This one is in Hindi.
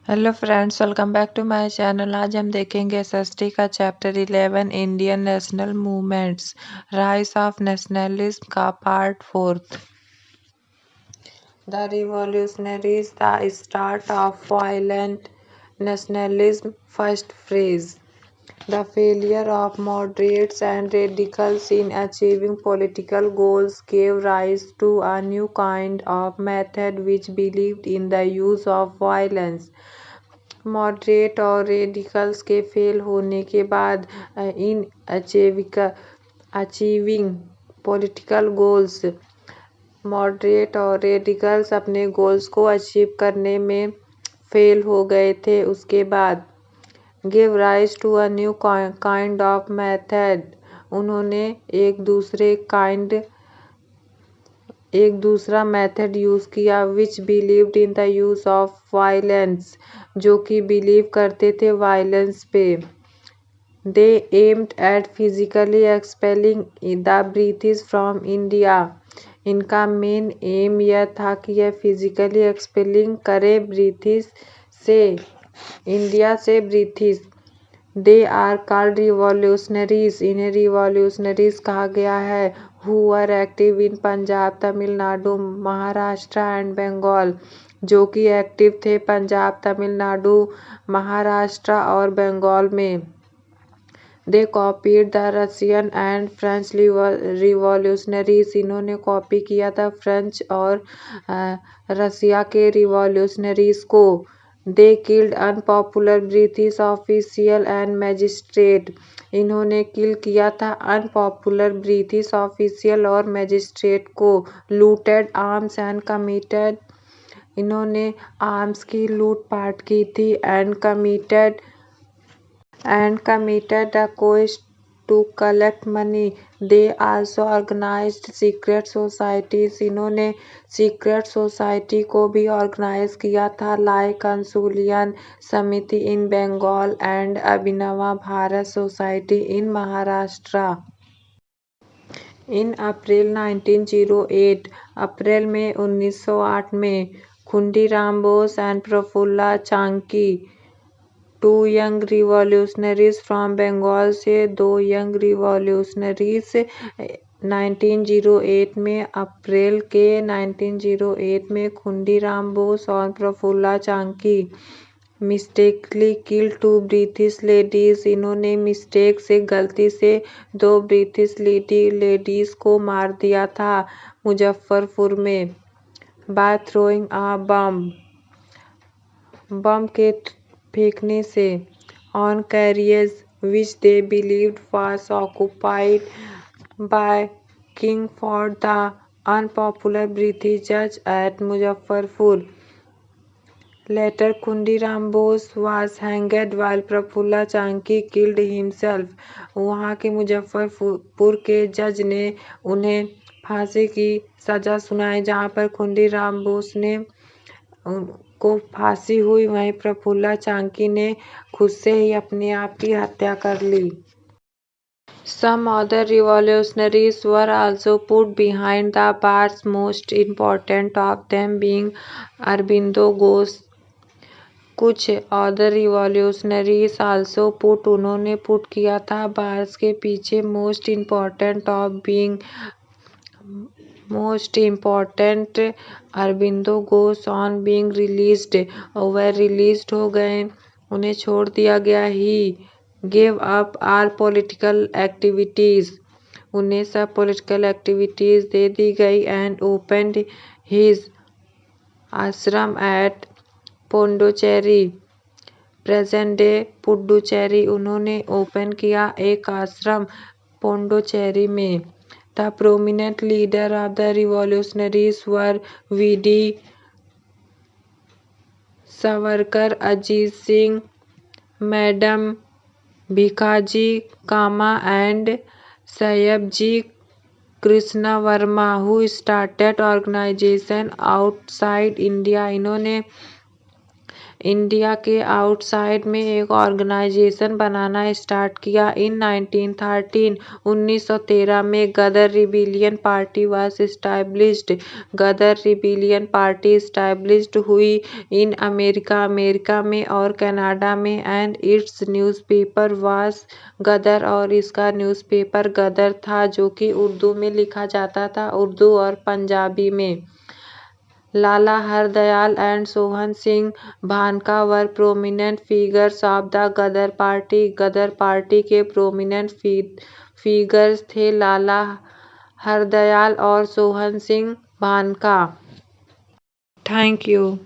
Hello friends, welcome back to my channel. आज हम देखेंगे एसएसटी का chapter 11 Indian national movements rise of nationalism का part 4। The revolutionaries the start of violent nationalism. First phrase. The failure of moderates and radicals in achieving political goals gave rise to a new kind of method which believed in the use of violence. Moderate और रेडिकल्स के फेल होने के बाद in achieving political goals, moderate और रेडिकल्स अपने गोल्स को अचीव करने में फेल हो गए थे। उसके बाद give rise to a new kind of method, उन्होंने एक दूसरा मेथड यूज किया। Which believed in the use of violence, जो कि बिलीव करते थे वायलेंस पे। They aimed at physically expelling the British from India, इनका मेन एम यह था कि यह फिजिकली एक्सपेलिंग करे ब्रिटिश से, इंडिया से British. They are called revolutionaries, इन्हें रिवॉल्यूशनरीज कहा गया है। Who are active in Punjab, Tamil Nadu, Maharashtra and Bengal, जो कि एक्टिव थे पंजाब, तमिलनाडु, महाराष्ट्र और बंगाल में। दे copied the Russian and French revolutionaries, इन्होंने कॉपी किया था फ्रेंच और रसिया के रिवॉल्यूशनरीज को। They killed unpopular British official and magistrate, इन्होंने किल किया था अनपॉपुलर ब्रिटिश ऑफिशियल और मैजिस्ट्रेट को। लूटेड आर्म्स एंड कमिटेड, इन्होंने आर्म्स की लूटपाट की थी। And committed the quest to collect money. They also organized secret societies, इन्होंने सीक्रेट सोसाइटी को भी ऑर्गेनाइज किया था, लाइक कंसुलियन Samiti in Bengal and Abhinav Bharat society in Maharashtra. In April 1908, अप्रैल में 1908 में Khudiram Bose and Prafulla Chaki, two young revolutionaries from Bengal, से दो यंग रिवॉल्यूशनरीज 1908 में, अप्रैल के 1908 में खुंडीराम बोस और Prafulla Chaki mistakenly kill two British ladies, इन्होंने मिस्टेक से, गलती से दो ब्रिटिश लेडीज को मार दिया था मुजफ्फरपुर में। बाय थ्रोइंग अ बम के फेंकने से, on carriers which they believed was occupied by Kingsford the unpopular British जज at Muzaffarpur. Later Khudiram Bose was hanged while Prafulla Chaki killed himself, वहाँ के मुजफ्फरपुर के जज ने उन्हें फांसी की सजा सुनाई। जहाँ पर खुंडीराम बोस ने को फांसी हुई, वहीं प्रफुल्ला चाकी ने खुद से ही अपने आप की हत्या कर ली। Some other revolutionaries were also put behind the bars, most important of them being Aurobindo Ghosh. कुछ other revolutionaries also put, उन्होंने पुट किया था बार्स के पीछे, most important of being, most important Aurobindo Ghosh on being released, वह रिलीज्ड हो गए, उन्हें छोड़ दिया गया। He gave up all political activities, उन्हें सब पॉलिटिकल एक्टिविटीज दे दी गई। एंड ओपनड हिज आश्रम एट पोंडुचेरी, प्रेजेंट डे पुडुचेरी, उन्होंने ओपन किया एक आश्रम पोंडुचेरी में। The prominent leader of the revolutionaries were V.D. Savarkar, Ajit Singh, Madam Bhikaji Cama and Sayabji Krishna Verma, who started organization outside India, इन्होंने इंडिया के आउटसाइड में एक ऑर्गेनाइजेशन बनाना स्टार्ट किया। इन 1913 1913 में Ghadar rebellion party was established. Ghadar rebellion party established हुई इन अमेरिका में और कनाडा में and its newspaper was Ghadar, और इसका न्यूज़पेपर गदर था जो कि उर्दू में लिखा जाता था, उर्दू और पंजाबी में। Lala Hardayal and Sohan Singh Bhakna were prominent figures of the Ghadar party. Ghadar party के प्रोमिनेंट फिगर्स थे लाला हरदयाल और सोहन सिंह भानका। Thank you.